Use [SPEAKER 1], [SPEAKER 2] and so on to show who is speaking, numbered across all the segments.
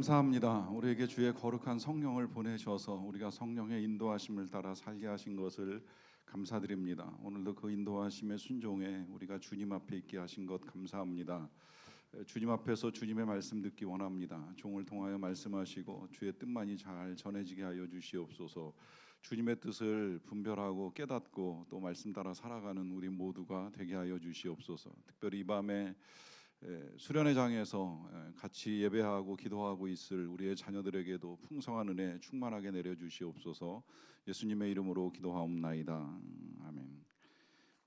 [SPEAKER 1] 감사합니다. 우리에게 주의 거룩한 성령을 보내셔서 우리가 성령의 인도하심을 따라 살게 하신 것을 감사드립니다. 오늘도 그 인도하심에 순종해 우리가 주님 앞에 있게 하신 것 감사합니다. 주님 앞에서 주님의 말씀 듣기 원합니다. 종을 통하여 말씀하시고 주의 뜻만이 잘 전해지게 하여 주시옵소서. 주님의 뜻을 분별하고 깨닫고 또 말씀 따라 살아가는 우리 모두가 되게 하여 주시옵소서. 특별히 이 밤에 수련회 장에서 같이 예배하고 기도하고 있을 우리의 자녀들에게도 풍성한 은혜 충만하게 내려 주시옵소서. 예수님의 이름으로 기도하옵나이다. 아멘.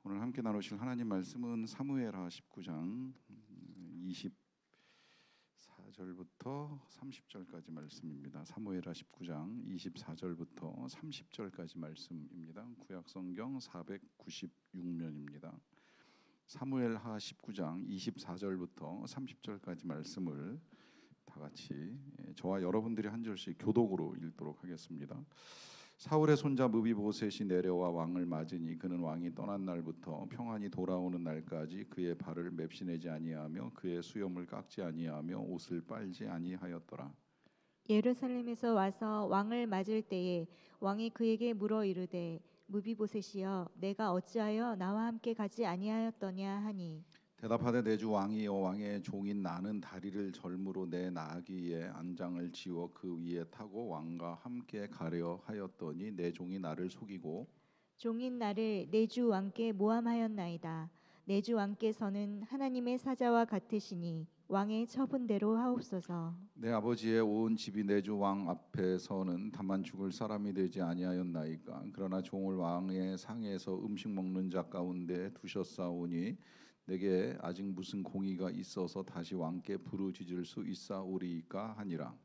[SPEAKER 1] 오늘 함께 나누실 하나님 말씀은 사무엘하 19장 24절부터 30절까지 말씀입니다. 사무엘하 19장 24절부터 30절까지 말씀입니다. 구약 성경 496면입니다. 사무엘하 19장 24절부터 30절까지 말씀을 다 같이 저와 여러분들이 한 절씩 교독으로 읽도록 하겠습니다. 사울의 손자 무비보셋이 내려와 왕을 맞으니 그는 왕이 떠난 날부터 평안히 돌아오는 날까지 그의 발을 맵시내지 아니하며 그의 수염을 깎지 아니하며 옷을 빨지 아니하였더라.
[SPEAKER 2] 예루살렘에서 와서 왕을 맞을 때에 왕이 그에게 물어 이르되 무비보셋이여 내가 어찌하여 나와 함께 가지 아니하였더냐 하니
[SPEAKER 1] 대답하되 내 주 왕이여 왕의 종인 나는 다리를 절무로 내 나귀의 안장을 지워 그 위에 타고 왕과 함께 가려 하였더니 내 종이 나를 속이고
[SPEAKER 2] 종인 나를 내 주 왕께 모함하였나이다. 내 주 왕께서는 하나님의 사자와 같으시니 왕의 처분대로 하옵소서.
[SPEAKER 1] 내 아버지의 온 집이 내 주 왕 앞에서는 다만 죽을 사람이 되지 아니하였나이까. 그러나 종을 왕의 상에서 음식 먹는 자 가운데 두셨사오니 내게 아직 무슨 공의가 있어서 다시 왕께 부르짖을 수 있사오리이까 하니라.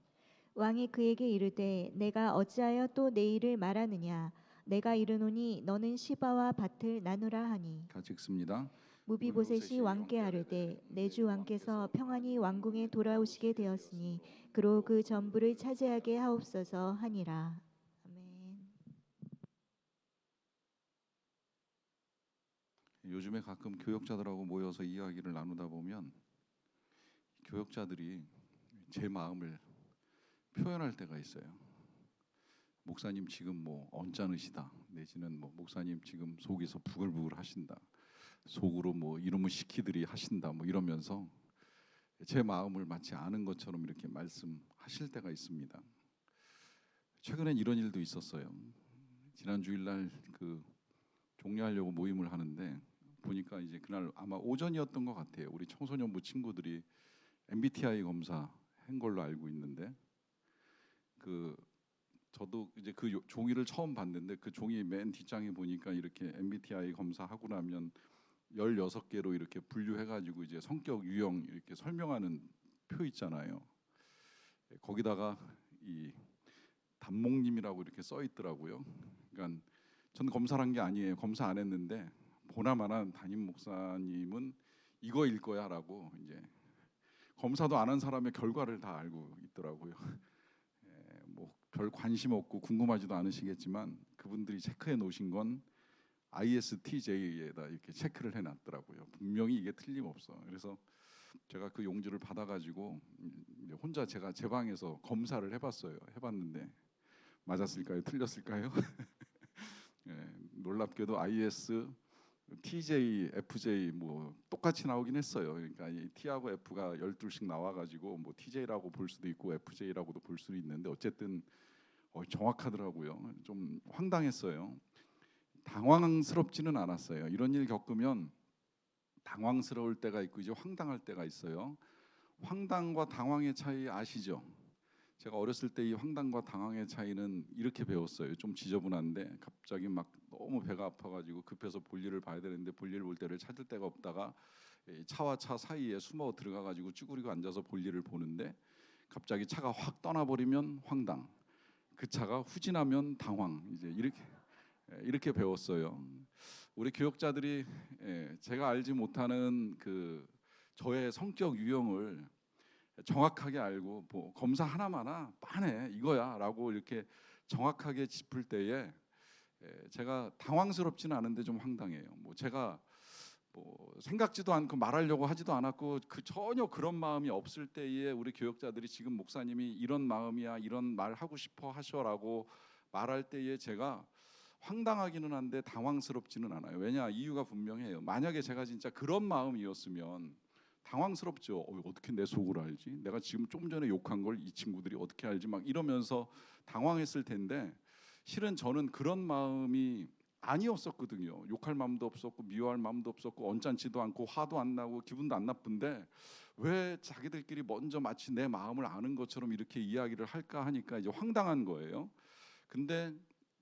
[SPEAKER 2] 왕이 그에게 이르되 내가 어찌하여 또 내 일을 말하느냐. 내가 이르노니 너는 시바와 밭을 나누라 하니
[SPEAKER 1] 같이 읽습니다.
[SPEAKER 2] 무비보셋이 왕께 아뢰되 내 주 왕께서 평안히 왕궁에 돌아오시게 되었으니 그로 그 전부를 차지하게 하옵소서 하니라. 아멘.
[SPEAKER 1] 요즘에 가끔 교역자들하고 모여서 이야기를 나누다 보면 교역자들이 제 마음을 표현할 때가 있어요. 목사님 지금 뭐 언짢으시다, 내지는 뭐 목사님 지금 속에서 부글부글 하신다, 속으로 뭐 이놈의 시키들이 하신다, 뭐 이러면서 제 마음을 마치 아는 것처럼 이렇게 말씀하실 때가 있습니다. 최근엔 이런 일도 있었어요. 지난 주일날 그 종료하려고 모임을 하는데 보니까 이제 그날 아마 오전이었던 것 같아요. 우리 청소년부 친구들이 MBTI 검사 한 걸로 알고 있는데 저도 이제 그 종이를 처음 봤는데 그 종이 맨 뒷장에 보니까 이렇게 MBTI 검사하고 나면 16개로 이렇게 분류해가지고 이제 성격 유형 이렇게 설명하는 표 있잖아요. 거기다가 이 단목님이라고 이렇게 써 있더라고요. 그러니까 전 검사를 한 게 아니에요. 검사 안 했는데 보나마나 담임 목사님은 이거일 거야라고 이제 검사도 안 한 사람의 결과를 다 알고 있더라고요. 뭐 별 관심 없고 궁금하지도 않으시겠지만 그분들이 체크해 놓으신 건 ISTJ에다 이렇게 체크를 해놨더라고요. 분명히 이게 틀림없어. 그래서 제가 그 용지를 받아가지고 혼자 제가 제 방에서 검사를 해봤어요. 해봤는데 맞았을까요? 틀렸을까요? 놀랍게도 IS, TJ, FJ 뭐 똑같이 나오긴 했어요. 그러니까 이 T하고 F가 12씩 나와가지고 뭐 TJ라고 볼 수도 있고 FJ라고도 볼 수도 있는데 어쨌든 정확하더라고요. 좀 황당했어요. 당황스럽지는 않았어요. 이런 일 겪으면 당황스러울 때가 있고 이제 황당할 때가 있어요. 황당과 당황의 차이 아시죠? 제가 어렸을 때 이 황당과 당황의 차이는 이렇게 배웠어요. 좀 지저분한데 갑자기 막 너무 배가 아파가지고 급해서 볼일을 봐야 되는데 볼일 볼 때를 찾을 데가 없다가 차와 차 사이에 숨어 들어가가지고 쭈그리고 앉아서 볼일을 보는데 갑자기 차가 확 떠나버리면 황당, 그 차가 후진하면 당황. 이제 이렇게 배웠어요. 우리 교역자들이 제가 알지 못하는 그 저의 성격 유형을 정확하게 알고 뭐 검사 하나마나 빤해 이거야라고 이렇게 정확하게 짚을 때에 제가 당황스럽지는 않은데 좀 황당해요. 뭐 제가 뭐 생각지도 않고 말하려고 하지도 않았고 그 전혀 그런 마음이 없을 때에 우리 교역자들이 지금 목사님이 이런 마음이야 이런 말 하고 싶어 하셔라고 말할 때에 제가 황당하기는 한데 당황스럽지는 않아요. 왜냐 이유가 분명해요. 만약에 제가 진짜 그런 마음이었으면 당황스럽죠. 어떻게 내 속을 알지? 내가 지금 좀 전에 욕한 걸 이 친구들이 어떻게 알지? 막 이러면서 당황했을 텐데 실은 저는 그런 마음이 아니었었거든요. 욕할 마음도 없었고 미워할 마음도 없었고 언짢지도 않고 화도 안 나고 기분도 안 나쁜데 왜 자기들끼리 먼저 마치 내 마음을 아는 것처럼 이렇게 이야기를 할까 하니까 이제 황당한 거예요. 근데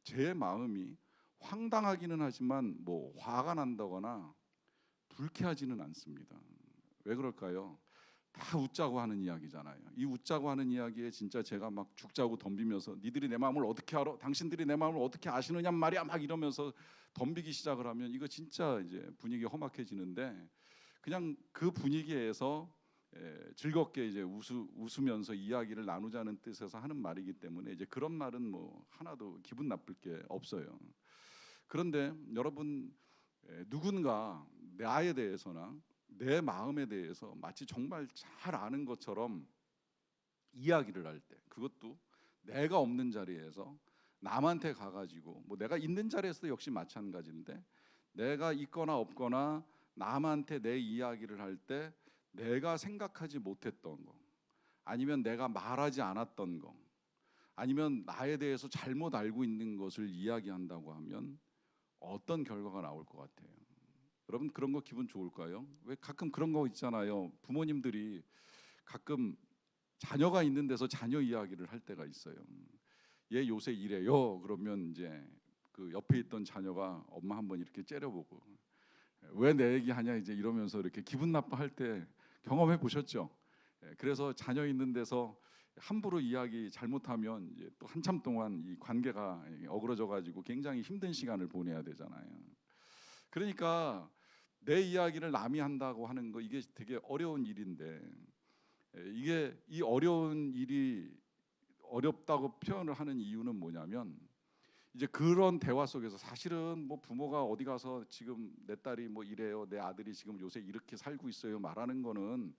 [SPEAKER 1] 제 마음이 황당하기는 하지만 뭐 화가 난다거나 불쾌하지는 않습니다. 왜 그럴까요? 다 웃자고 하는 이야기잖아요. 이 웃자고 하는 이야기에 진짜 제가 막 죽자고 덤비면서 니들이 내 마음을 어떻게 알아? 당신들이 내 마음을 어떻게 아시느냐 말이야 막 이러면서 덤비기 시작을 하면 이거 진짜 이제 분위기 험악해지는데 그냥 그 분위기에서 즐겁게 이제 웃으면서 이야기를 나누자는 뜻에서 하는 말이기 때문에 이제 그런 말은 뭐 하나도 기분 나쁠 게 없어요. 그런데 여러분 누군가 나에 대해서나 내 마음에 대해서 마치 정말 잘 아는 것처럼 이야기를 할 때 그것도 내가 없는 자리에서 남한테 가가지고 뭐 내가 있는 자리에서도 역시 마찬가지인데 내가 있거나 없거나 남한테 내 이야기를 할 때 내가 생각하지 못했던 거 아니면 내가 말하지 않았던 거 아니면 나에 대해서 잘못 알고 있는 것을 이야기한다고 하면 어떤 결과가 나올 것 같아요? 여러분 그런 거 기분 좋을까요? 왜 가끔 그런 거 있잖아요. 부모님들이 가끔 자녀가 있는 데서 자녀 이야기를 할 때가 있어요. 얘 요새 이래요. 그러면 이제 그 옆에 있던 자녀가 엄마 한번 이렇게 째려보고 왜 내 얘기하냐 이제 이러면서 이렇게 기분 나빠할 때 경험해 보셨죠? 그래서 자녀 있는 데서 함부로 이야기 잘못하면 이제 또 한참 동안 이 관계가 어그러져 가지고 굉장히 힘든 시간을 보내야 되잖아요. 그러니까 내 이야기를 남이 한다고 하는 거 이게 되게 어려운 일인데 이게 이 어려운 일이 어렵다고 표현을 하는 이유는 뭐냐면 이제 그런 대화 속에서 사실은 뭐 부모가 어디 가서 지금 내 딸이 뭐 이래요, 내 아들이 지금 요새 이렇게 살고 있어요 말하는 거는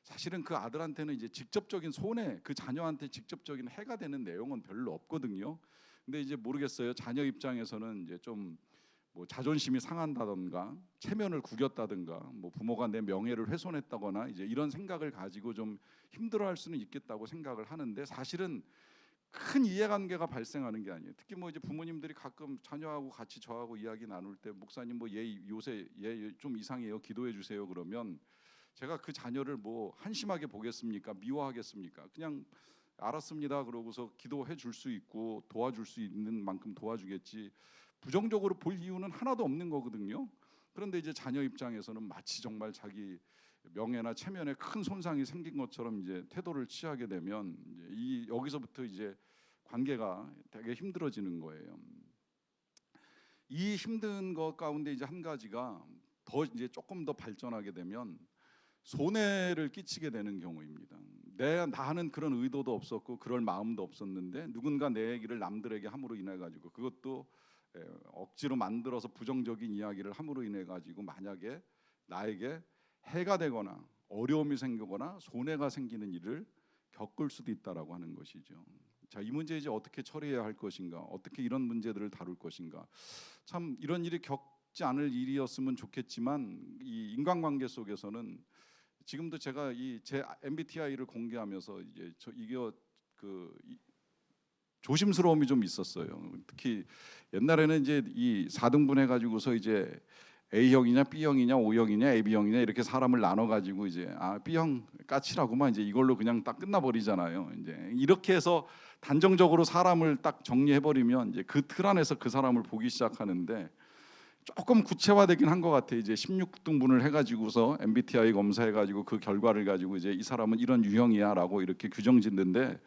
[SPEAKER 1] 사실은 그 아들한테는 이제 직접적인 손해, 그 자녀한테 직접적인 해가 되는 내용은 별로 없거든요. 근데 이제 모르겠어요. 자녀 입장에서는 이제 좀 뭐 자존심이 상한다던가 체면을 구겼다든가 뭐 부모가 내 명예를 훼손했다거나 이제 이런 생각을 가지고 좀 힘들어할 수는 있겠다고 생각을 하는데 사실은 큰 이해관계가 발생하는 게 아니에요. 특히 뭐 이제 부모님들이 가끔 자녀하고 같이 저하고 이야기 나눌 때 목사님 뭐 얘 요새 얘 좀 이상해요. 기도해 주세요. 그러면 제가 그 자녀를 뭐 한심하게 보겠습니까? 미워하겠습니까? 그냥 알았습니다. 그러고서 기도해 줄 수 있고 도와줄 수 있는 만큼 도와주겠지. 부정적으로 볼 이유는 하나도 없는 거거든요. 그런데 이제 자녀 입장에서는 마치 정말 자기 명예나 체면에 큰 손상이 생긴 것처럼 이제 태도를 취하게 되면 이제 이 여기서부터 이제 관계가 되게 힘들어지는 거예요. 이 힘든 것 가운데 이제 한 가지가 더 이제 조금 더 발전하게 되면 손해를 끼치게 되는 경우입니다. 나는 그런 의도도 없었고 그럴 마음도 없었는데 누군가 내 얘기를 남들에게 함으로 인해 가지고 그것도 억지로 만들어서 부정적인 이야기를 함으로 인해 가지고 만약에 나에게 해가 되거나 어려움이 생기거나 손해가 생기는 일을 겪을 수도 있다라고 하는 것이죠. 자, 이 문제 이제 어떻게 처리해야 할 것인가? 어떻게 이런 문제들을 다룰 것인가? 참 이런 일이 겪지 않을 일이었으면 좋겠지만 이 인간관계 속에서는 지금도 제가 이 제 MBTI를 공개하면서 이제 이게 조심스러움이 좀 있었어요. 특히 옛날에는 이제 이 4등분 해가지고서 이제 A형이냐 B형이냐 O형이냐 AB형이냐 이렇게 사람을 나눠 가지고 이제 B형 까칠하고만 이제 이걸로 그냥 딱 끝나버리잖아요. 이제 이렇게 해서 단정적으로 사람을 딱 정리해 버리면 이제 그 틀 안에서 그 사람을 보기 시작하는데 조금 구체화되긴 한 것 같아요. 이제 16등분을 해가지고서 MBTI 검사해가지고 그 결과를 가지고 이제 이 사람은 이런 유형이야라고 이렇게 규정짓는데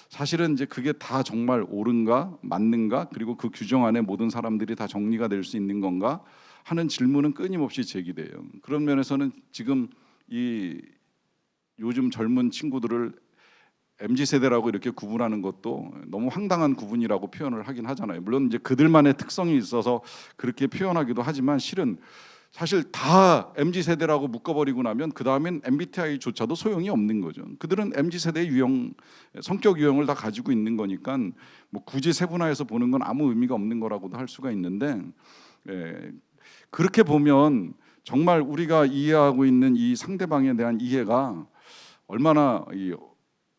[SPEAKER 1] 사실은 이제 그게 다 정말 옳은가 맞는가 그리고 그 규정 안에 모든 사람들이 다 정리가 될 수 있는 건가 하는 질문은 끊임없이 제기돼요. 그런 면에서는 지금 이 요즘 젊은 친구들을 MZ 세대라고 이렇게 구분하는 것도 너무 황당한 구분이라고 표현을 하긴 하잖아요. 물론 이제 그들만의 특성이 있어서 그렇게 표현하기도 하지만 실은 사실 다 MZ 세대라고 묶어버리고 나면 그 다음엔 MBTI조차도 소용이 없는 거죠. 그들은 MZ 세대의 유형, 성격 유형을 다 가지고 있는 거니까 뭐 굳이 세분화해서 보는 건 아무 의미가 없는 거라고도 할 수가 있는데, 그렇게 보면 정말 우리가 이해하고 있는 이 상대방에 대한 이해가 얼마나 이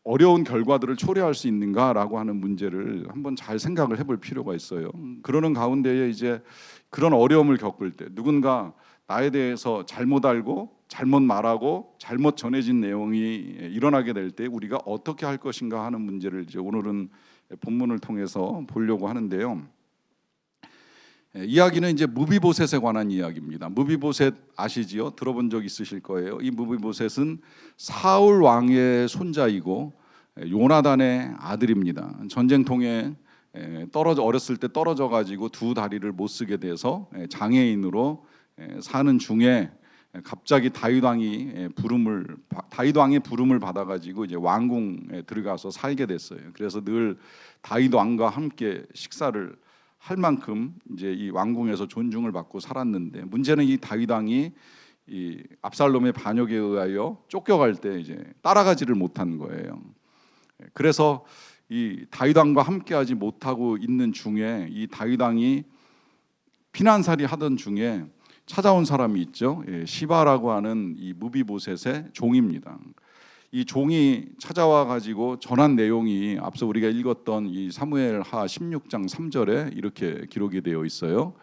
[SPEAKER 1] 어려운 결과들을 초래할 수 있는가라고 하는 문제를 한번 잘 생각을 해볼 필요가 있어요. 그러는 가운데에 이제 그런 어려움을 겪을 때 누군가 나에 대해서 잘못 알고 잘못 말하고 잘못 전해진 내용이 일어나게 될 때 우리가 어떻게 할 것인가 하는 문제를 이제 오늘은 본문을 통해서 보려고 하는데요. 이야기는 이제 무비보셋에 관한 이야기입니다. 무비보셋 아시지요? 들어본 적 있으실 거예요. 이 무비보셋은 사울 왕의 손자이고 요나단의 아들입니다. 전쟁통에 어렸을 때 떨어져 가지고 두 다리를 못 쓰게 돼서 장애인으로 사는 중에 갑자기 다윗 왕의 부름을 받아 가지고 이제 왕궁에 들어가서 살게 됐어요. 그래서 늘 다윗 왕과 함께 식사를 할 만큼 이제 이 왕궁에서 존중을 받고 살았는데, 문제는 이 다윗 왕이 이 압살롬의 반역에 의하여 쫓겨갈 때 이제 따라가지를 못한 거예요. 그래서 이 다윗 왕과 함께하지 못하고 있는 중에 이 다윗 왕이 피난살이 하던 중에 찾아온 사람이 있죠. 시바라고 하는 이 무비보셋의 종입니다. 이 종이 찾아와 가지고 전한 내용이 앞서 우리가 읽었던 이 사무엘하 16장 3절에 이렇게 기록이 되어 있어요.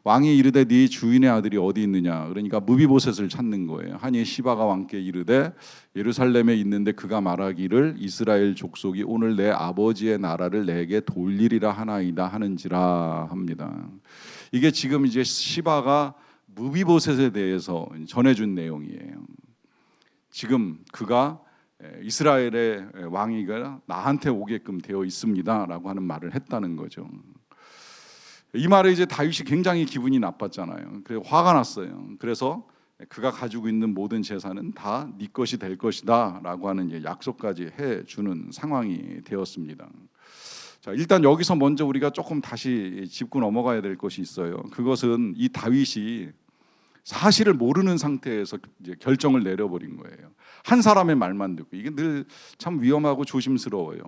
[SPEAKER 1] 왕이 이르되 네 주인의 아들이 어디 있느냐, 그러니까 무비보셋을 찾는 거예요. 하니 시바가 왕께 이르되 예루살렘에 있는데 그가 말하기를 이스라엘 족속이 오늘 내 아버지의 나라를 내게 돌리리라 하나이다 하는지라 합니다. 이게 지금 이제 시바가 무비보셋에 대해서 전해준 내용이에요. 지금 그가 이스라엘의 왕이가 나한테 오게끔 되어 있습니다라고 하는 말을 했다는 거죠. 이 말에 이제 다윗이 굉장히 기분이 나빴잖아요. 그래서 화가 났어요. 그래서 그가 가지고 있는 모든 재산은 다 네 것이 될 것이다라고 하는 이제 약속까지 해주는 상황이 되었습니다. 자, 일단 여기서 먼저 우리가 조금 다시 짚고 넘어가야 될 것이 있어요. 그것은 이 다윗이 사실을 모르는 상태에서 이제 결정을 내려버린 거예요. 한 사람의 말만 듣고, 이게 늘 참 위험하고 조심스러워요.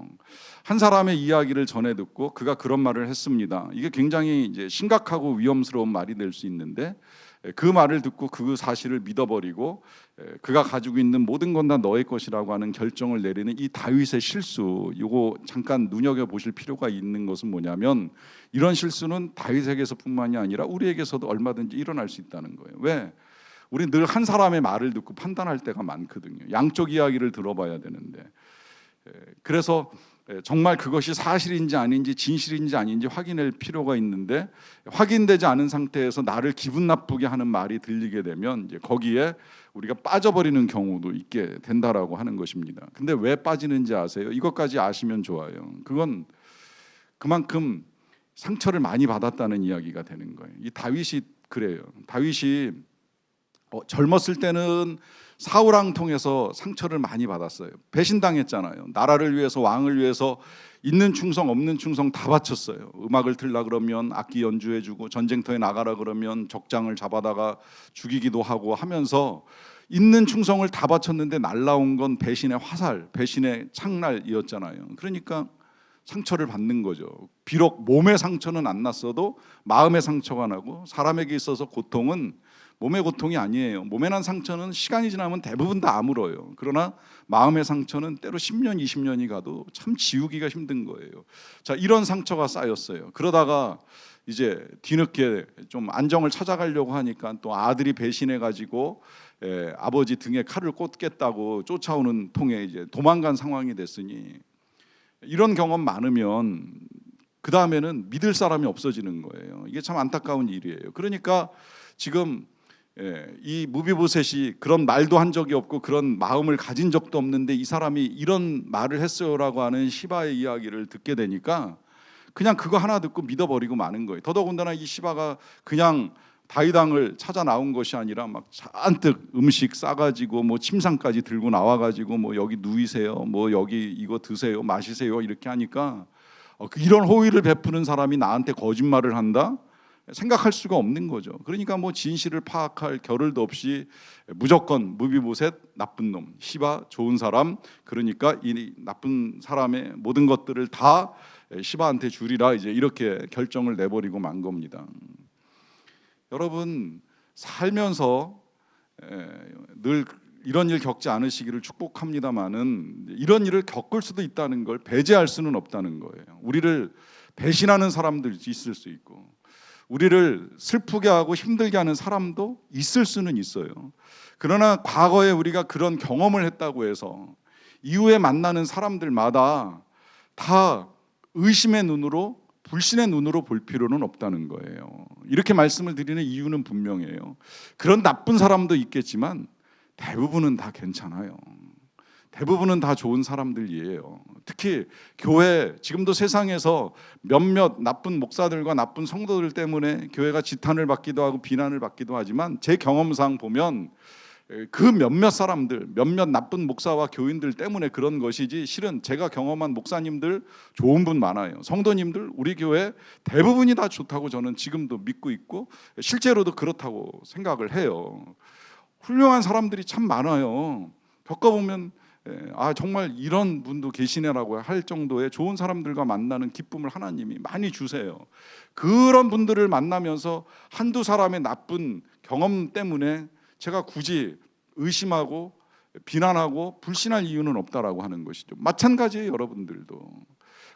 [SPEAKER 1] 한 사람의 이야기를 전해 듣고 그가 그런 말을 했습니다. 이게 굉장히 이제 심각하고 위험스러운 말이 될 수 있는데, 그 말을 듣고 그 사실을 믿어버리고 그가 가지고 있는 모든 건 다 너의 것이라고 하는 결정을 내리는 이 다윗의 실수, 이거 잠깐 눈여겨 보실 필요가 있는 것은 뭐냐면, 이런 실수는 다윗에게서뿐만이 아니라 우리에게서도 얼마든지 일어날 수 있다는 거예요. 왜? 우리 늘 한 사람의 말을 듣고 판단할 때가 많거든요. 양쪽 이야기를 들어봐야 되는데, 그래서 정말 그것이 사실인지 아닌지 진실인지 아닌지 확인할 필요가 있는데, 확인되지 않은 상태에서 나를 기분 나쁘게 하는 말이 들리게 되면 이제 거기에 우리가 빠져버리는 경우도 있게 된다라고 하는 것입니다. 근데 왜 빠지는지 아세요? 이것까지 아시면 좋아요. 그건 그만큼 상처를 많이 받았다는 이야기가 되는 거예요. 이 다윗이 그래요. 다윗이 젊었을 때는 사울왕 통해서 상처를 많이 받았어요. 배신당했잖아요. 나라를 위해서, 왕을 위해서 있는 충성 없는 충성 다 바쳤어요. 음악을 틀라 그러면 악기 연주해주고, 전쟁터에 나가라 그러면 적장을 잡아다가 죽이기도 하고 하면서 있는 충성을 다 바쳤는데 날라온 건 배신의 화살, 배신의 창날이었잖아요. 그러니까 상처를 받는 거죠. 비록 몸의 상처는 안 났어도 마음의 상처가 나고, 사람에게 있어서 고통은 몸의 고통이 아니에요. 몸에 난 상처는 시간이 지나면 대부분 다 아물어요. 그러나 마음의 상처는 때로 10년, 20년이 가도 참 지우기가 힘든 거예요. 자, 이런 상처가 쌓였어요. 그러다가 이제 뒤늦게 좀 안정을 찾아가려고 하니까 또 아들이 배신해가지고 아버지 등에 칼을 꽂겠다고 쫓아오는 통에 이제 도망간 상황이 됐으니, 이런 경험 많으면 그 다음에는 믿을 사람이 없어지는 거예요. 이게 참 안타까운 일이에요. 그러니까 지금 이 무비보셋이 그런 말도 한 적이 없고 그런 마음을 가진 적도 없는데 이 사람이 이런 말을 했어요라고 하는 시바의 이야기를 듣게 되니까 그냥 그거 하나 듣고 믿어버리고 마는 거예요. 더더군다나 이 시바가 그냥 다윗 왕을 찾아 나온 것이 아니라 막 잔뜩 음식 싸가지고 뭐 침상까지 들고 나와가지고 뭐 여기 누이세요, 뭐 여기 이거 드세요, 마시세요 이렇게 하니까 이런 호의를 베푸는 사람이 나한테 거짓말을 한다? 생각할 수가 없는 거죠. 그러니까 뭐 진실을 파악할 겨를도 없이 무조건 무비보셋 나쁜 놈, 시바 좋은 사람, 그러니까 이 나쁜 사람의 모든 것들을 다 시바한테 주리라, 이제 이렇게 결정을 내버리고 만 겁니다. 여러분 살면서 늘 이런 일 겪지 않으시기를 축복합니다마는 이런 일을 겪을 수도 있다는 걸 배제할 수는 없다는 거예요. 우리를 배신하는 사람들이 있을 수 있고, 우리를 슬프게 하고 힘들게 하는 사람도 있을 수는 있어요. 그러나 과거에 우리가 그런 경험을 했다고 해서 이후에 만나는 사람들마다 다 의심의 눈으로, 불신의 눈으로 볼 필요는 없다는 거예요. 이렇게 말씀을 드리는 이유는 분명해요. 그런 나쁜 사람도 있겠지만 대부분은 다 괜찮아요. 대부분은 다 좋은 사람들이에요. 특히 교회, 지금도 세상에서 몇몇 나쁜 목사들과 나쁜 성도들 때문에 교회가 지탄을 받기도 하고 비난을 받기도 하지만, 제 경험상 보면 그 몇몇 사람들, 몇몇 나쁜 목사와 교인들 때문에 그런 것이지, 실은 제가 경험한 목사님들 좋은 분 많아요. 성도님들 우리 교회 대부분이 다 좋다고 저는 지금도 믿고 있고 실제로도 그렇다고 생각을 해요. 훌륭한 사람들이 참 많아요. 겪어보면 정말 이런 분도 계시네라고 할 정도의 좋은 사람들과 만나는 기쁨을 하나님이 많이 주세요. 그런 분들을 만나면서 한두 사람의 나쁜 경험 때문에 제가 굳이 의심하고 비난하고 불신할 이유는 없다라고 하는 것이죠. 마찬가지예요. 여러분들도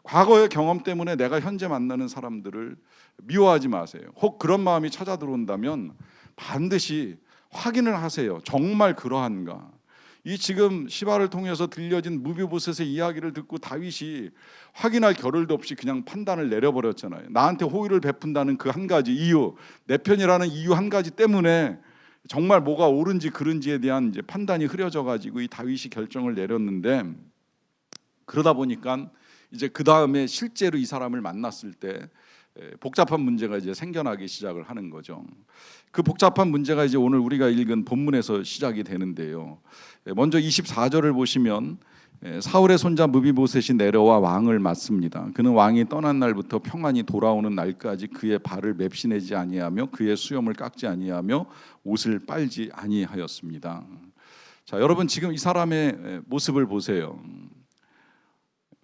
[SPEAKER 1] 과거의 경험 때문에 내가 현재 만나는 사람들을 미워하지 마세요. 혹 그런 마음이 찾아 들어온다면 반드시 확인을 하세요. 정말 그러한가? 이 지금 시바를 통해서 들려진 무비보셋의 이야기를 듣고 다윗이 확인할 겨를도 없이 그냥 판단을 내려버렸잖아요. 나한테 호의를 베푼다는 그 한 가지 이유, 내 편이라는 이유 한 가지 때문에 정말 뭐가 옳은지 그른지에 대한 이제 판단이 흐려져 가지고 이 다윗이 결정을 내렸는데, 그러다 보니까 이제 그 다음에 실제로 이 사람을 만났을 때 복잡한 문제가 이제 생겨나기 시작을 하는 거죠. 그 복잡한 문제가 이제 오늘 우리가 읽은 본문에서 시작이 되는데요. 먼저 24절을 보시면 사울의 손자 무비보셋이 내려와 왕을 맞습니다. 그는 왕이 떠난 날부터 평안히 돌아오는 날까지 그의 발을 맵시내지 아니하며 그의 수염을 깎지 아니하며 옷을 빨지 아니하였습니다. 자, 여러분 지금 이 사람의 모습을 보세요.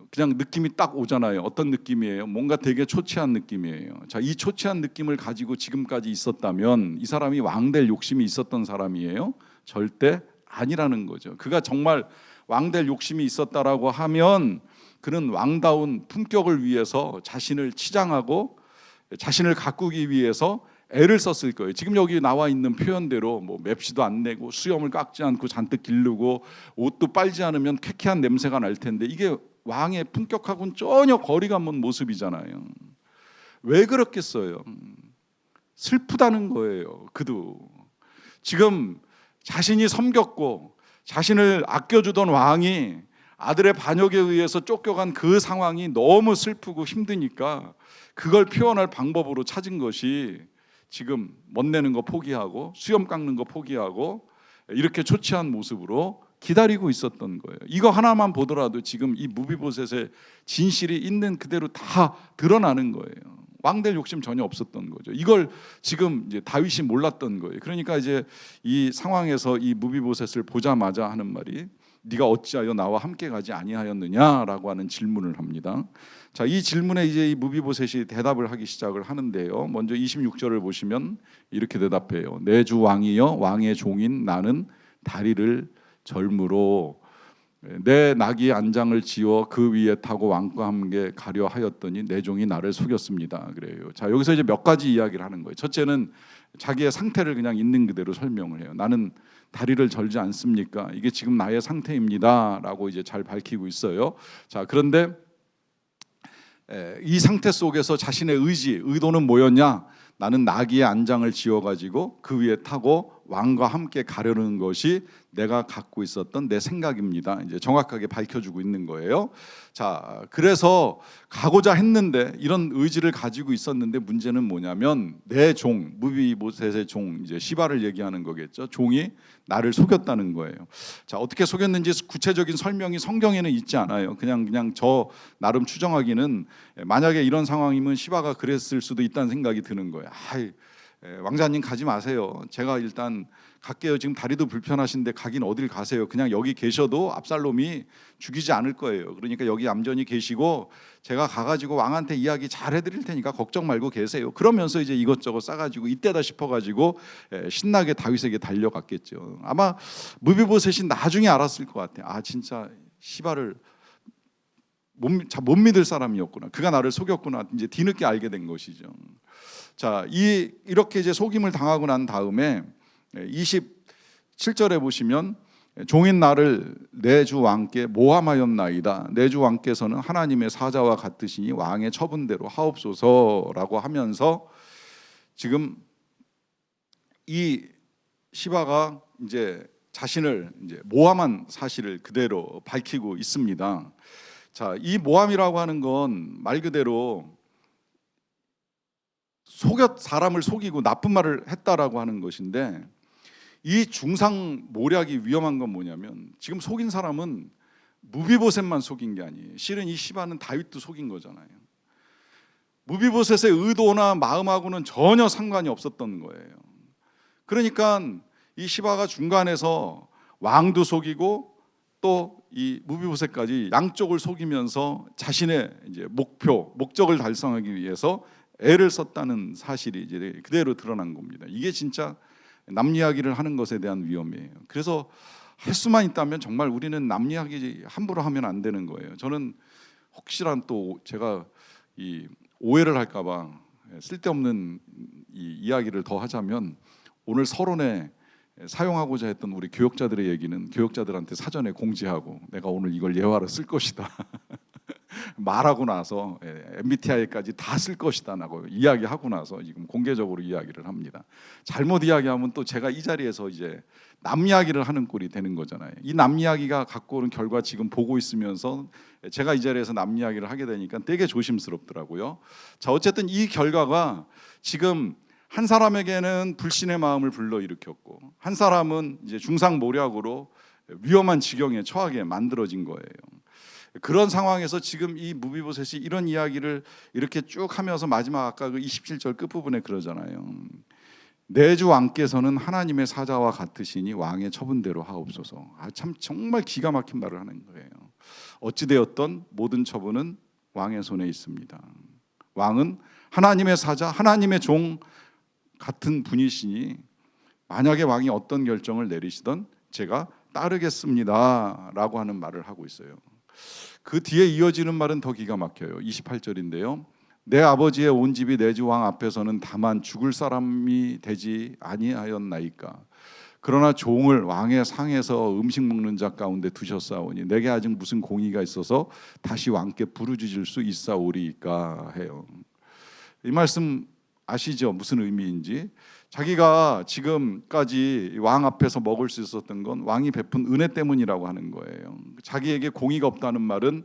[SPEAKER 1] 그냥 느낌이 딱 오잖아요. 어떤 느낌이에요? 뭔가 되게 초췌한 느낌이에요. 자, 이 초췌한 느낌을 가지고 지금까지 있었다면 이 사람이 왕될 욕심이 있었던 사람이에요? 절대 아니라는 거죠. 그가 정말 왕될 욕심이 있었다라고 하면 그는 왕다운 품격을 위해서 자신을 치장하고 자신을 가꾸기 위해서 애를 썼을 거예요. 지금 여기 나와 있는 표현대로 뭐 맵시도 안 내고 수염을 깎지 않고 잔뜩 기르고 옷도 빨지 않으면 쾌쾌한 냄새가 날 텐데, 이게 왕의 품격하고는 전혀 거리가 먼 모습이잖아요. 왜 그렇겠어요? 슬프다는 거예요. 그도 지금 자신이 섬겼고 자신을 아껴주던 왕이 아들의 반역에 의해서 쫓겨간 그 상황이 너무 슬프고 힘드니까 그걸 표현할 방법으로 찾은 것이 지금 멋내는 거 포기하고 수염 깎는 거 포기하고 이렇게 초췌한 모습으로 기다리고 있었던 거예요. 이거 하나만 보더라도 지금 이 무비보셋의 진실이 있는 그대로 다 드러나는 거예요. 왕될 욕심 전혀 없었던 거죠. 이걸 지금 이제 다윗이 몰랐던 거예요. 그러니까 이제 이 상황에서 이 무비보셋을 보자마자 하는 말이 네가 어찌하여 나와 함께 가지 아니하였느냐라고 하는 질문을 합니다. 자, 이 질문에 이제 이 무비보셋이 대답을 하기 시작을 하는데요. 먼저 26절을 보시면 이렇게 대답해요. 내 주 왕이여 왕의 종인 나는 다리를 절므로 내 나귀의 안장을 지어 그 위에 타고 왕과 함께 가려 하였더니 내 종이 나를 속였습니다. 그래요. 자, 여기서 이제 몇 가지 이야기를 하는 거예요. 첫째는 자기의 상태를 그냥 있는 그대로 설명을 해요. 나는 다리를 절지 않습니까? 이게 지금 나의 상태입니다라고 이제 잘 밝히고 있어요. 자, 그런데 이 상태 속에서 자신의 의도는 뭐였냐? 나는 나귀의 안장을 지어가지고 그 위에 타고 왕과 함께 가려는 것이 내가 갖고 있었던 내 생각입니다. 이제 정확하게 밝혀주고 있는 거예요. 자, 그래서 가고자 했는데 이런 의지를 가지고 있었는데 문제는 뭐냐면 내 종 무비보셋의 종 이제 시바를 얘기하는 거겠죠. 종이 나를 속였다는 거예요. 자, 어떻게 속였는지 구체적인 설명이 성경에는 있지 않아요. 그냥 저 나름 추정하기는 만약에 이런 상황이면 시바가 그랬을 수도 있다는 생각이 드는 거예요. 아이, 왕자님 가지 마세요. 제가 일단 갈게요. 지금 다리도 불편하신데 가긴 어딜 가세요. 그냥 여기 계셔도 압살롬이 죽이지 않을 거예요. 그러니까 여기 얌전히 계시고 제가 가가지고 왕한테 이야기 잘 해드릴 테니까 걱정 말고 계세요. 그러면서 이제 이것저것 싸가지고 이때다 싶어가지고 신나게 다윗에게 달려갔겠죠. 아마 무비보셋이 나중에 알았을 것 같아요. 아, 진짜 시바를 못 믿을 사람이었구나. 그가 나를 속였구나. 이제 뒤늦게 알게 된 것이죠. 자, 이렇게 이제 속임을 당하고 난 다음에 27절에 보시면 종인 나를 내 주 왕께 모함하였나이다. 내 주 왕께서는 하나님의 사자와 같으시니 왕의 처분대로 하옵소서라고 하면서 지금 이 시바가 이제 자신을 이제 모함한 사실을 그대로 밝히고 있습니다. 자, 이 모함이라고 하는 건 말 그대로 사람을 속이고 나쁜 말을 했다라고 하는 것인데, 이 중상 모략이 위험한 건 뭐냐면 지금 속인 사람은 무비보셋만 속인 게 아니에요. 실은 이 시바는 다윗도 속인 거잖아요. 무비보셋의 의도나 마음하고는 전혀 상관이 없었던 거예요. 그러니까 이 시바가 중간에서 왕도 속이고 또 이 무비보셋까지 양쪽을 속이면서 자신의 이제 목적을 달성하기 위해서 애를 썼다는 사실이 이제 그대로 드러난 겁니다. 이게 진짜 남 이야기를 하는 것에 대한 위험이에요. 그래서 할 수만 있다면 정말 우리는 남 이야기 함부로 하면 안 되는 거예요. 저는 혹시나 또 제가 이 오해를 할까봐 쓸데없는 이 이야기를 더 하자면, 오늘 서론에 사용하고자 했던 우리 교역자들의 얘기는 교역자들한테 사전에 공지하고 내가 오늘 이걸 예화로 쓸 것이다 말하고 나서 MBTI까지 다 쓸 것이다라고 이야기하고 나서 지금 공개적으로 이야기를 합니다. 잘못 이야기하면 또 제가 이 자리에서 이제 남 이야기를 하는 꼴이 되는 거잖아요. 이 남 이야기가 갖고 오는 결과 지금 보고 있으면서 제가 이 자리에서 남 이야기를 하게 되니까 되게 조심스럽더라고요. 자, 어쨌든 이 결과가 지금 한 사람에게는 불신의 마음을 불러일으켰고 한 사람은 이제 중상모략으로 위험한 지경에 처하게 만들어진 거예요. 그런 상황에서 지금 이 무비보셋이 이런 이야기를 이렇게 쭉 하면서 마지막 아까 그 27절 끝부분에 그러잖아요. 내 주 왕께서는 하나님의 사자와 같으시니 왕의 처분대로 하옵소서. 참 정말 기가 막힌 말을 하는 거예요. 어찌되었던 모든 처분은 왕의 손에 있습니다. 왕은 하나님의 사자, 하나님의 종 같은 분이시니 만약에 왕이 어떤 결정을 내리시던 제가 따르겠습니다 라고 하는 말을 하고 있어요. 그 뒤에 이어지는 말은 더 기가 막혀요. 28절인데요. 내 아버지의 온 집이 내 주 왕 앞에서는 다만 죽을 사람이 되지 아니하였나이까. 그러나 종을 왕의 상에서 음식 먹는 자 가운데 두셨사오니 내게 아직 무슨 공의가 있어서 다시 왕께 부르짖을 수 있사오리까 해요. 이 말씀 아시죠? 무슨 의미인지. 자기가 지금까지 왕 앞에서 먹을 수 있었던 건 왕이 베푼 은혜 때문이라고 하는 거예요. 자기에게 공의가 없다는 말은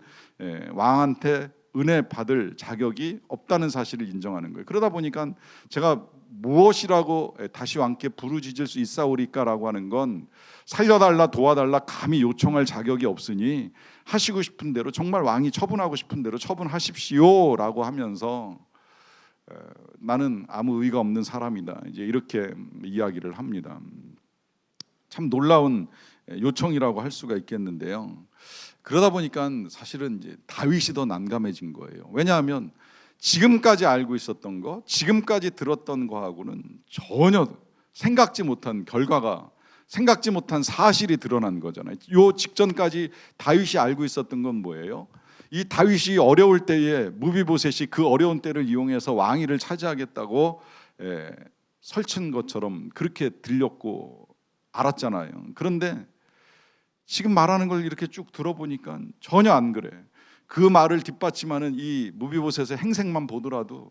[SPEAKER 1] 왕한테 은혜 받을 자격이 없다는 사실을 인정하는 거예요. 그러다 보니까 제가 무엇이라고 다시 왕께 부르짖을 수 있사오리까라고 하는 건 살려달라 도와달라 감히 요청할 자격이 없으니 하시고 싶은 대로 정말 왕이 처분하고 싶은 대로 처분하십시오라고 하면서 나는 아무 의가 없는 사람이다 이제 이렇게 이야기를 합니다. 참 놀라운 요청이라고 할 수가 있겠는데요. 그러다 보니까 사실은 이제 다윗이 더 난감해진 거예요. 왜냐하면 지금까지 알고 있었던 거, 지금까지 들었던 거하고는 전혀 생각지 못한 결과가, 생각지 못한 사실이 드러난 거잖아요. 요 직전까지 다윗이 알고 있었던 건 뭐예요? 이 다윗이 어려울 때에 무비보셋이 그 어려운 때를 이용해서 왕위를 차지하겠다고 설친 것처럼 그렇게 들렸고 알았잖아요. 그런데 지금 말하는 걸 이렇게 쭉 들어보니까 전혀 안 그래. 그 말을 뒷받침하는 이 무비보셋의 행색만 보더라도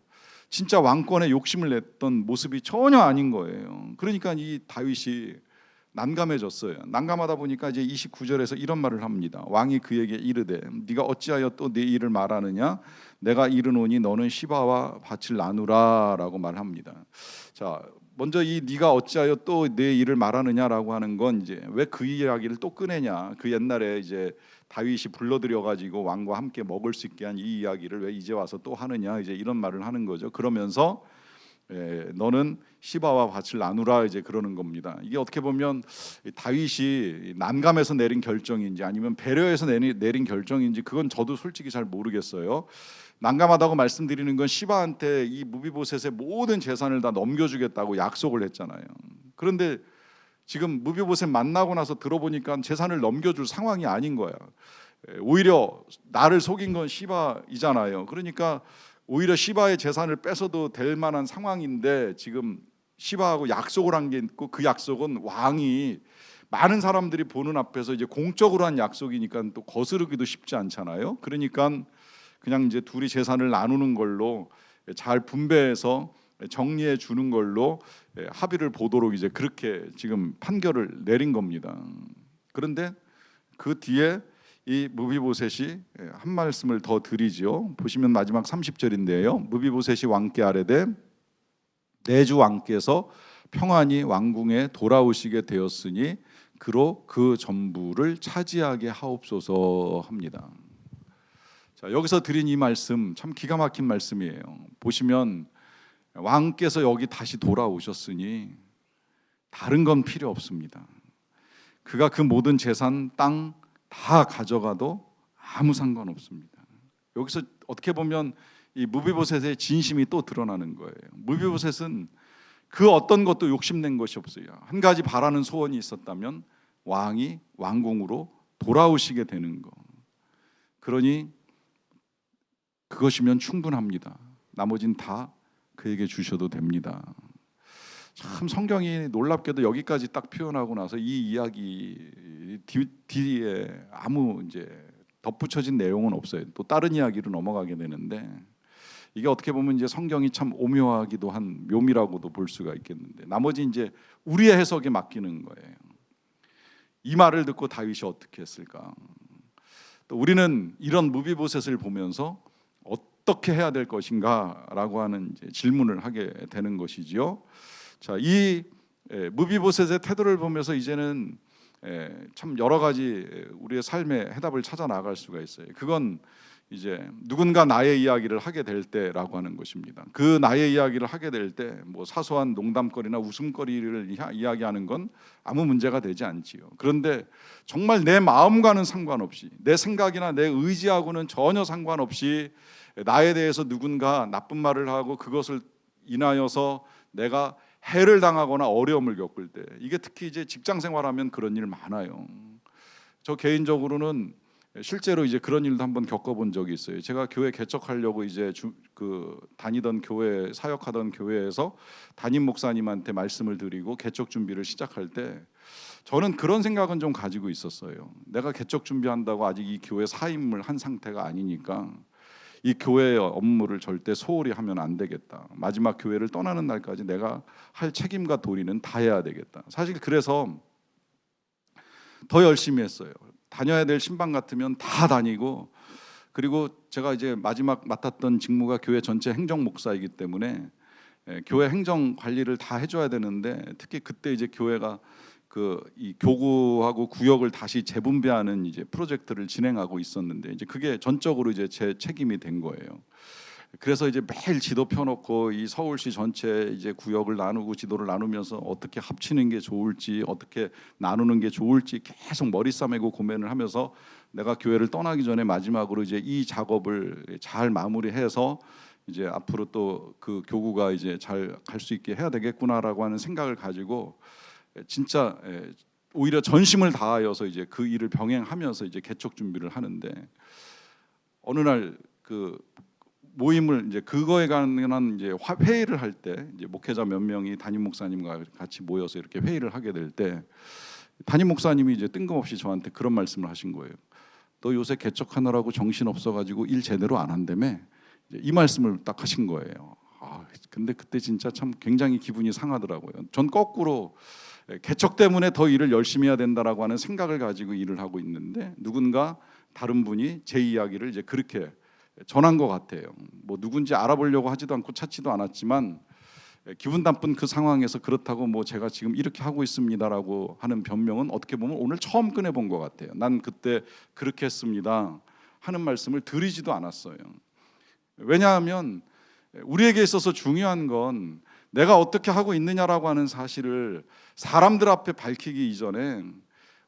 [SPEAKER 1] 진짜 왕권에 욕심을 냈던 모습이 전혀 아닌 거예요. 그러니까 이 다윗이 난감해졌어요. 난감하다 보니까 이제 29절에서 이런 말을 합니다. 왕이 그에게 이르되 네가 어찌하여 또 네 일을 말하느냐? 내가 이르노니 너는 시바와 밭을 나누라라고 말합니다. 자, 먼저 이 네가 어찌하여 또 내 일을 말하느냐라고 하는 건 이제 왜 그 이야기를 또 꺼내냐? 그 옛날에 이제 다윗이 불러들여 가지고 왕과 함께 먹을 수 있게 한 이 이야기를 왜 이제 와서 또 하느냐? 이제 이런 말을 하는 거죠. 그러면서 너는 시바와 밭을 나누라 이제 그러는 겁니다. 이게 어떻게 보면 다윗이 난감해서 내린 결정인지 아니면 배려해서 내린 결정인지 그건 저도 솔직히 잘 모르겠어요. 난감하다고 말씀드리는 건 시바한테 이 무비보셋의 모든 재산을 다 넘겨주겠다고 약속을 했잖아요. 그런데 지금 무비보셋 만나고 나서 들어보니까 재산을 넘겨줄 상황이 아닌 거야. 오히려 나를 속인 건 시바이잖아요. 그러니까 오히려 시바의 재산을 뺏어도 될 만한 상황인데 지금 시바하고 약속을 한 게 있고 그 약속은 왕이 많은 사람들이 보는 앞에서 이제 공적으로 한 약속이니까 또 거스르기도 쉽지 않잖아요. 그러니까 그냥 이제 둘이 재산을 나누는 걸로 잘 분배해서 정리해 주는 걸로 합의를 보도록 이제 그렇게 지금 판결을 내린 겁니다. 그런데 그 뒤에 이 무비보셋이 한 말씀을 더 드리죠. 보시면 마지막 30절인데요. 무비보셋이 왕께 아뢰되 내 주 왕께서 평안히 왕궁에 돌아오시게 되었으니 그로 그 전부를 차지하게 하옵소서 합니다. 자, 여기서 드린 이 말씀 참 기가 막힌 말씀이에요. 보시면 왕께서 여기 다시 돌아오셨으니 다른 건 필요 없습니다. 그가 그 모든 재산, 땅 다 가져가도 아무 상관없습니다. 여기서 어떻게 보면 이 무비보셋의 진심이 또 드러나는 거예요. 무비보셋은 그 어떤 것도 욕심낸 것이 없어요. 한 가지 바라는 소원이 있었다면 왕이 왕궁으로 돌아오시게 되는 거. 그러니 그것이면 충분합니다. 나머진 다 그에게 주셔도 됩니다. 참 성경이 놀랍게도 여기까지 딱 표현하고 나서 이 이야기 뒤에 아무 이제 덧붙여진 내용은 없어요. 또 다른 이야기로 넘어가게 되는데 이게 어떻게 보면 이제 성경이 참 오묘하기도 한 묘미라고도 볼 수가 있겠는데 나머지 이제 우리의 해석에 맡기는 거예요. 이 말을 듣고 다윗이 어떻게 했을까? 또 우리는 이런 무비보셋을 보면서 어떻게 해야 될 것인가라고 하는 이제 질문을 하게 되는 것이지요. 자, 이 무비보셋의 태도를 보면서 이제는 참 여러 가지 우리의 삶의 해답을 찾아 나갈 수가 있어요. 그건 이제 누군가 나의 이야기를 하게 될 때라고 하는 것입니다. 그 나의 이야기를 하게 될 때 뭐 사소한 농담거리나 웃음거리를 이야기하는 건 아무 문제가 되지 않지요. 그런데 정말 내 마음과는 상관없이 내 생각이나 내 의지하고는 전혀 상관없이 나에 대해서 누군가 나쁜 말을 하고 그것을 인하여서 내가 해를 당하거나 어려움을 겪을 때 이게 특히 이제 직장 생활하면 그런 일 많아요. 저 개인적으로는 실제로 이제 그런 일도 한번 겪어본 적이 있어요. 제가 교회 개척하려고 이제 다니던 교회 사역하던 교회에서 담임 목사님한테 말씀을 드리고 개척 준비를 시작할 때 저는 그런 생각은 좀 가지고 있었어요. 내가 개척 준비한다고 아직 이 교회 사임을 한 상태가 아니니까 이 교회의 업무를 절대 소홀히 하면 안 되겠다. 마지막 교회를 떠나는 날까지 내가 할 책임과 도리는 다 해야 되겠다. 사실 그래서 더 열심히 했어요. 다녀야 될 신방 같으면 다 다니고 그리고 제가 이제 마지막 맡았던 직무가 교회 전체 행정 목사이기 때문에 교회 행정 관리를 다 해줘야 되는데 특히 그때 이제 교회가 이 교구하고 구역을 다시 재분배하는 이제 프로젝트를 진행하고 있었는데 이제 그게 전적으로 이제 제 책임이 된 거예요. 그래서 이제 매일 지도 펴놓고 이 서울시 전체 이제 구역을 나누고 지도를 나누면서 어떻게 합치는 게 좋을지 어떻게 나누는 게 좋을지 계속 머리 싸매고 고민을 하면서 내가 교회를 떠나기 전에 마지막으로 이제 이 작업을 잘 마무리해서 이제 앞으로 또 그 교구가 이제 잘 갈 수 있게 해야 되겠구나라고 하는 생각을 가지고 진짜 오히려 전심을 다하여서 이제 그 일을 병행하면서 이제 개척 준비를 하는데 어느 날 그 모임을 이제 그거에 관한 이제 회의를 할 때 이제 목회자 몇 명이 담임 목사님과 같이 모여서 이렇게 회의를 하게 될 때 담임 목사님이 이제 뜬금없이 저한테 그런 말씀을 하신 거예요. 너 요새 개척하느라고 정신 없어가지고 일 제대로 안 한다며 이 말씀을 딱 하신 거예요. 근데 그때 진짜 참 굉장히 기분이 상하더라고요. 전 거꾸로 개척 때문에 더 일을 열심히 해야 된다라고 하는 생각을 가지고 일을 하고 있는데 누군가 다른 분이 제 이야기를 이제 그렇게 전한 것 같아요. 뭐 누군지 알아보려고 하지도 않고 찾지도 않았지만 기분 나쁜 그 상황에서 그렇다고 뭐 제가 지금 이렇게 하고 있습니다라고 하는 변명은 어떻게 보면 오늘 처음 꺼내본 것 같아요. 난 그때 그렇게 했습니다 하는 말씀을 드리지도 않았어요. 왜냐하면 우리에게 있어서 중요한 건 내가 어떻게 하고 있느냐라고 하는 사실을 사람들 앞에 밝히기 이전에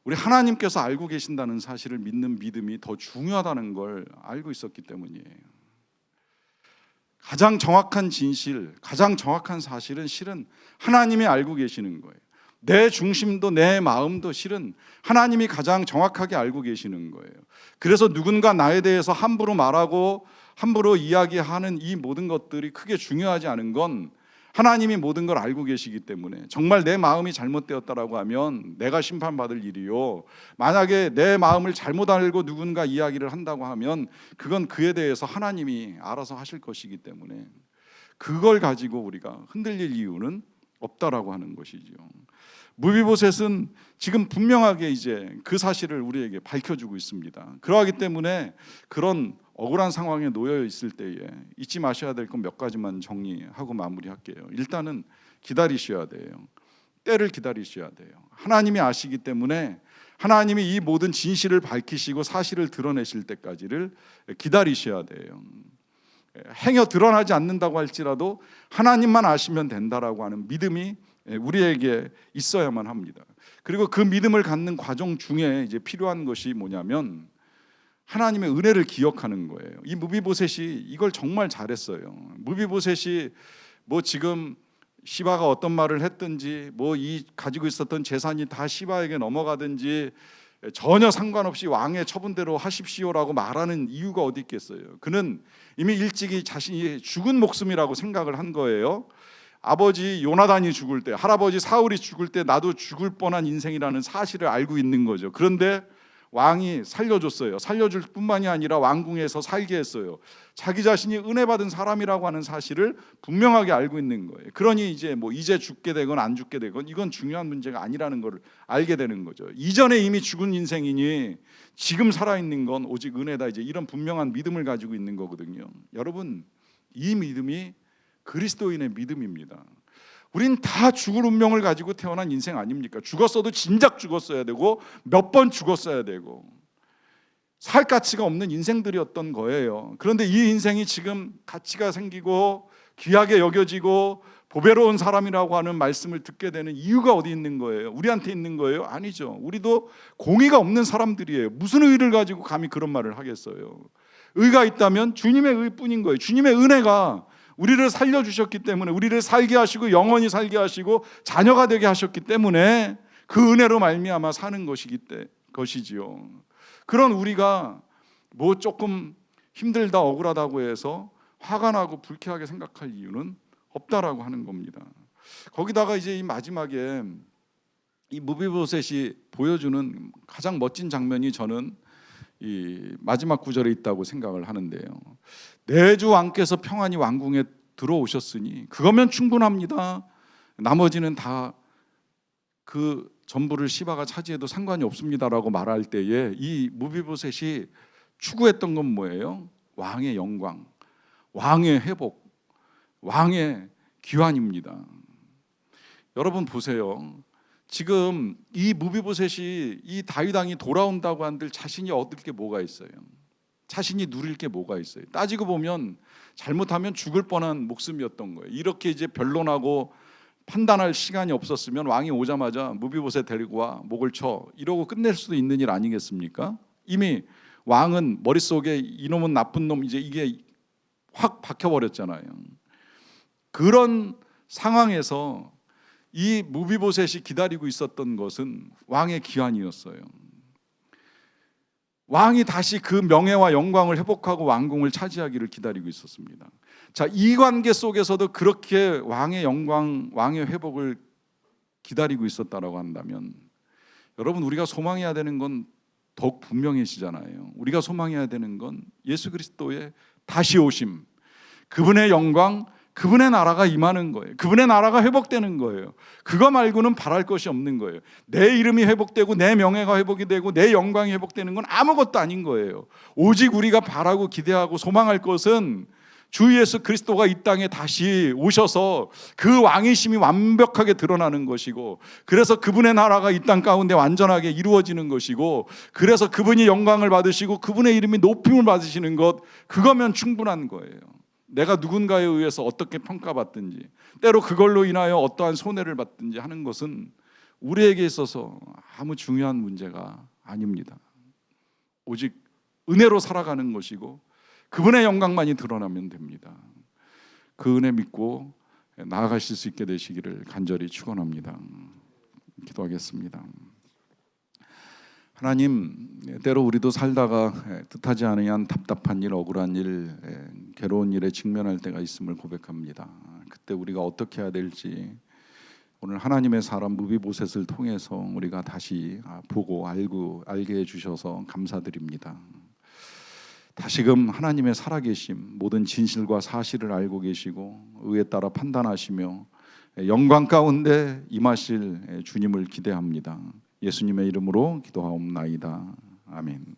[SPEAKER 1] 우리 하나님께서 알고 계신다는 사실을 믿는 믿음이 더 중요하다는 걸 알고 있었기 때문이에요. 가장 정확한 진실, 가장 정확한 사실은 실은 하나님이 알고 계시는 거예요. 내 중심도 내 마음도 실은 하나님이 가장 정확하게 알고 계시는 거예요. 그래서 누군가 나에 대해서 함부로 말하고 함부로 이야기하는 이 모든 것들이 크게 중요하지 않은 건 하나님이 모든 걸 알고 계시기 때문에, 정말 내 마음이 잘못되었다라고 하면 내가 심판받을 일이요, 만약에 내 마음을 잘못 알고 누군가 이야기를 한다고 하면 그건 그에 대해서 하나님이 알아서 하실 것이기 때문에 그걸 가지고 우리가 흔들릴 이유는 없다라고 하는 것이죠. 무비보셋은 지금 분명하게 이제 그 사실을 우리에게 밝혀주고 있습니다. 그러하기 때문에 그런 억울한 상황에 놓여 있을 때에 잊지 마셔야 될 건 몇 가지만 정리하고 마무리할게요. 일단은 기다리셔야 돼요. 때를 기다리셔야 돼요. 하나님이 아시기 때문에 하나님이 이 모든 진실을 밝히시고 사실을 드러내실 때까지를 기다리셔야 돼요. 행여 드러나지 않는다고 할지라도 하나님만 아시면 된다라고 하는 믿음이 우리에게 있어야만 합니다. 그리고 그 믿음을 갖는 과정 중에 이제 필요한 것이 뭐냐면 하나님의 은혜를 기억하는 거예요. 이 무비보셋이 이걸 정말 잘했어요. 무비보셋이 뭐 지금 시바가 어떤 말을 했든지 뭐 이 가지고 있었던 재산이 다 시바에게 넘어가든지 전혀 상관없이 왕의 처분대로 하십시오라고 말하는 이유가 어디 있겠어요. 그는 이미 일찍이 자신이 죽은 목숨이라고 생각을 한 거예요. 아버지 요나단이 죽을 때, 할아버지 사울이 죽을 때 나도 죽을 뻔한 인생이라는 사실을 알고 있는 거죠. 그런데 왕이 살려줬어요. 살려줄 뿐만이 아니라 왕궁에서 살게 했어요. 자기 자신이 은혜 받은 사람이라고 하는 사실을 분명하게 알고 있는 거예요. 그러니 이제 뭐 이제 죽게 되건 안 죽게 되건 이건 중요한 문제가 아니라는 걸 알게 되는 거죠. 이전에 이미 죽은 인생이니 지금 살아있는 건 오직 은혜다, 이제 이런 분명한 믿음을 가지고 있는 거거든요. 여러분, 이 믿음이 그리스도인의 믿음입니다. 우린 다 죽을 운명을 가지고 태어난 인생 아닙니까? 죽었어도 진작 죽었어야 되고 몇 번 죽었어야 되고 살 가치가 없는 인생들이었던 거예요. 그런데 이 인생이 지금 가치가 생기고 귀하게 여겨지고 보배로운 사람이라고 하는 말씀을 듣게 되는 이유가 어디 있는 거예요? 우리한테 있는 거예요? 아니죠. 우리도 공의가 없는 사람들이에요. 무슨 의를 가지고 감히 그런 말을 하겠어요? 의가 있다면 주님의 의뿐인 거예요. 주님의 은혜가 우리를 살려주셨기 때문에, 우리를 살게 하시고 영원히 살게 하시고 자녀가 되게 하셨기 때문에 그 은혜로 말미암아 사는 것이지요. 그런 우리가 뭐 조금 힘들다 억울하다고 해서 화가 나고 불쾌하게 생각할 이유는 없다라고 하는 겁니다. 거기다가 이제 이 마지막에 이 무비보셋이 보여주는 가장 멋진 장면이 저는 이 마지막 구절에 있다고 생각을 하는데요. 내 주 왕께서 평안히 왕궁에 들어오셨으니 그거면 충분합니다. 나머지는 다 그 전부를 시바가 차지해도 상관이 없습니다라고 말할 때에 이 무비보셋이 추구했던 건 뭐예요? 왕의 영광, 왕의 회복, 왕의 귀환입니다. 여러분 보세요. 지금 이 무비보셋이 이 다윗 왕이 돌아온다고 한들 자신이 얻을 게 뭐가 있어요? 자신이 누릴 게 뭐가 있어요? 따지고 보면 잘못하면 죽을 뻔한 목숨이었던 거예요. 이렇게 이제 변론하고 판단할 시간이 없었으면 왕이 오자마자 무비보셋 데리고 와 목을 쳐 이러고 끝낼 수도 있는 일 아니겠습니까? 이미 왕은 머릿속에 이놈은 나쁜 놈, 이제 이게 확 박혀버렸잖아요. 그런 상황에서 이 무비보셋이 기다리고 있었던 것은 왕의 귀환이었어요. 왕이 다시 그 명예와 영광을 회복하고 왕궁을 차지하기를 기다리고 있었습니다. 자, 이 관계 속에서도 그렇게 왕의 영광, 왕의 회복을 기다리고 있었다라고 한다면 여러분, 우리가 소망해야 되는 건 더욱 분명해지잖아요. 우리가 소망해야 되는 건 예수 그리스도의 다시 오심, 그분의 영광, 그분의 나라가 임하는 거예요. 그분의 나라가 회복되는 거예요. 그거 말고는 바랄 것이 없는 거예요. 내 이름이 회복되고 내 명예가 회복이 되고 내 영광이 회복되는 건 아무것도 아닌 거예요. 오직 우리가 바라고 기대하고 소망할 것은 주 예수 그리스도가 이 땅에 다시 오셔서 그 왕이심이 완벽하게 드러나는 것이고, 그래서 그분의 나라가 이 땅 가운데 완전하게 이루어지는 것이고, 그래서 그분이 영광을 받으시고 그분의 이름이 높임을 받으시는 것, 그거면 충분한 거예요. 내가 누군가에 의해서 어떻게 평가받든지, 때로 그걸로 인하여 어떠한 손해를 받든지 하는 것은 우리에게 있어서 아무 중요한 문제가 아닙니다. 오직 은혜로 살아가는 것이고 그분의 영광만이 드러나면 됩니다. 그 은혜 믿고 나아가실 수 있게 되시기를 간절히 축원합니다. 기도하겠습니다. 하나님, 때로 우리도 살다가 뜻하지 않은 답답한 일, 억울한 일, 괴로운 일에 직면할 때가 있음을 고백합니다. 그때 우리가 어떻게 해야 될지 오늘 하나님의 사람 무비보셋을 통해서 우리가 다시 보고 알게 해주셔서 감사드립니다. 다시금 하나님의 살아계심, 모든 진실과 사실을 알고 계시고 의에 따라 판단하시며 영광 가운데 임하실 주님을 기대합니다. 예수님의 이름으로 기도하옵나이다. 아멘.